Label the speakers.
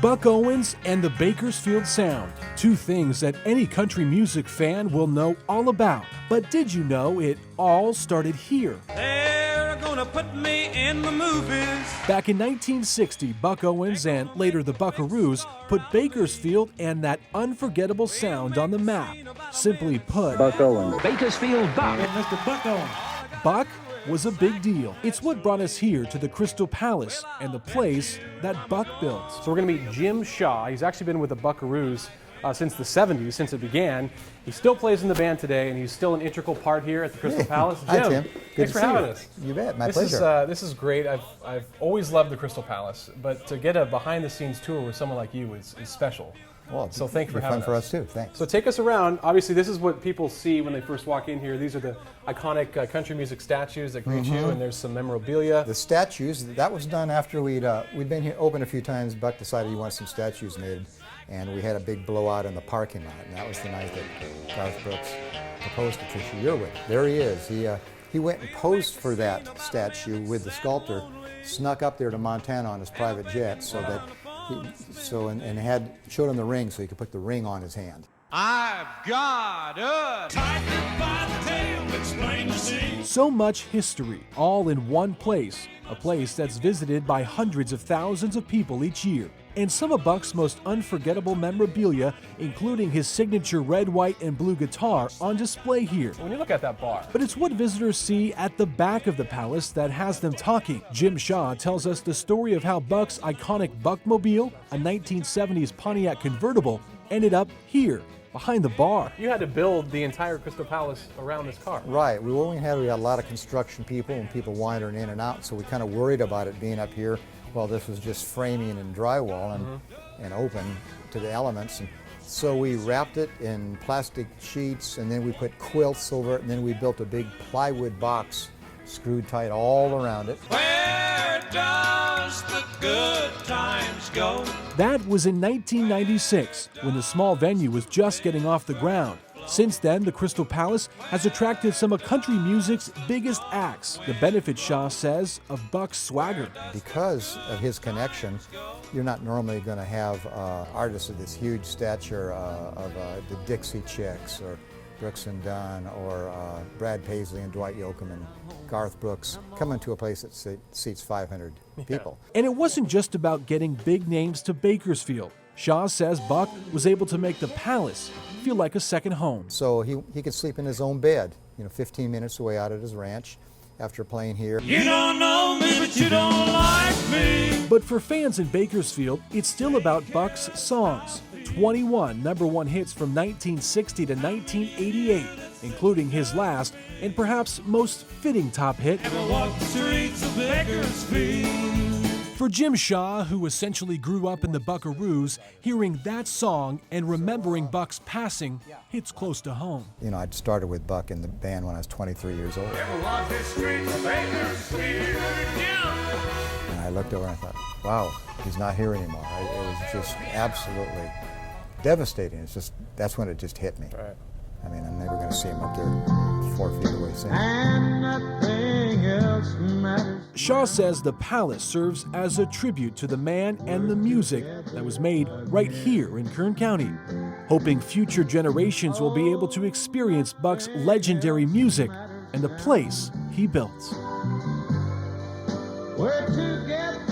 Speaker 1: Buck Owens and the Bakersfield Sound, two things that any country music fan will know all about. But did you know it all started here?
Speaker 2: They're gonna put me in the movies.
Speaker 1: Back in 1960, Buck Owens and later the Buckaroos put Bakersfield and that unforgettable sound on the map. Simply put,
Speaker 3: Buck Owens.
Speaker 4: Bakersfield Buck.
Speaker 2: Mr. Buck Owens.
Speaker 1: Buck was a big deal. It's what brought us here to the Crystal Palace and the place that Buck built.
Speaker 5: So we're going to meet Jim Shaw. He's actually been with the Buckaroos since the 70s, since it began. He still plays in the band today, and he's still an integral part here at the Crystal Palace. Jim,
Speaker 3: Hi, Tim.
Speaker 5: thanks for having us.
Speaker 3: You bet, my pleasure.
Speaker 5: This is great. I've always loved the Crystal Palace, but to get a behind-the-scenes tour with someone like you is special.
Speaker 3: Well,
Speaker 5: so thank you for having us.
Speaker 3: Fun for us too. Thanks.
Speaker 5: So take us around. Obviously, this is what people see when they first walk in here. These are the iconic country music statues that greet you, and there's some memorabilia.
Speaker 3: The statues, that was done after we'd been here open a few times. Buck decided he wanted some statues made, and we had a big blowout in the parking lot, and that was the night that Garth Brooks proposed to Trisha Yearwood. There he is. He went and posed for that statue with the sculptor, snuck up there to Montana on his private jet, so that. Showed him the ring so he could put the ring on his hand.
Speaker 2: I've got a tiger by the tail, it's plain to see.
Speaker 1: So much history, all in one place, a place that's visited by hundreds of thousands of people each year. And some of Buck's most unforgettable memorabilia, including his signature red, white, and blue guitar, on display here.
Speaker 5: When you look at that bar.
Speaker 1: But it's what visitors see at the back of the palace that has them talking. Jim Shaw tells us the story of how Buck's iconic Buckmobile, a 1970s Pontiac convertible, ended up here, behind the bar.
Speaker 5: You had to build the entire Crystal Palace around this car.
Speaker 3: Right. We had a lot of construction people and people wandering in and out, so we kind of worried about it being up here. Well, this was just framing and drywall and open to the elements. And so we wrapped it in plastic sheets, and then we put quilts over it, and then we built a big plywood box screwed tight all around it.
Speaker 2: Where does the good times go?
Speaker 1: That was in 1996, when the small venue was just getting off the ground. Since then, the Crystal Palace has attracted some of country music's biggest acts, the benefit, Shaw says, of Buck's swagger.
Speaker 3: Because of his connection, you're not normally going to have artists of this huge stature of the Dixie Chicks or Brooks and Dunn or Brad Paisley and Dwight Yoakam and Garth Brooks coming to a place that seats 500 people.
Speaker 1: And it wasn't just about getting big names to Bakersfield. Shaw says Buck was able to make the palace feel like a second home.
Speaker 3: So he could sleep in his own bed, 15 minutes away out at his ranch after playing here.
Speaker 2: You don't know me, but you don't like me.
Speaker 1: But for fans in Bakersfield, it's still about Buck's songs. 21 #1 hits from 1960 to 1988, including his last and perhaps most fitting top hit.
Speaker 2: Ever walk the streets of Bakersfield?
Speaker 1: For Jim Shaw, who essentially grew up in the Buckaroos, hearing that song and remembering Buck's passing hits close to home.
Speaker 3: I'd started with Buck in the band when I was 23 years old.
Speaker 2: Ever walk the streets of Bakersfield?
Speaker 3: And I looked over and I thought, wow, he's not here anymore. It was just absolutely devastating. That's when it just hit me.
Speaker 5: Right.
Speaker 3: I'm never going to see him up there 4 feet away singing.
Speaker 2: And nothing else matters.
Speaker 1: Shaw says the palace serves as a tribute to the man and the music that was made right here in Kern County, hoping future generations will be able to experience Buck's legendary music and the place he built.
Speaker 2: We're together.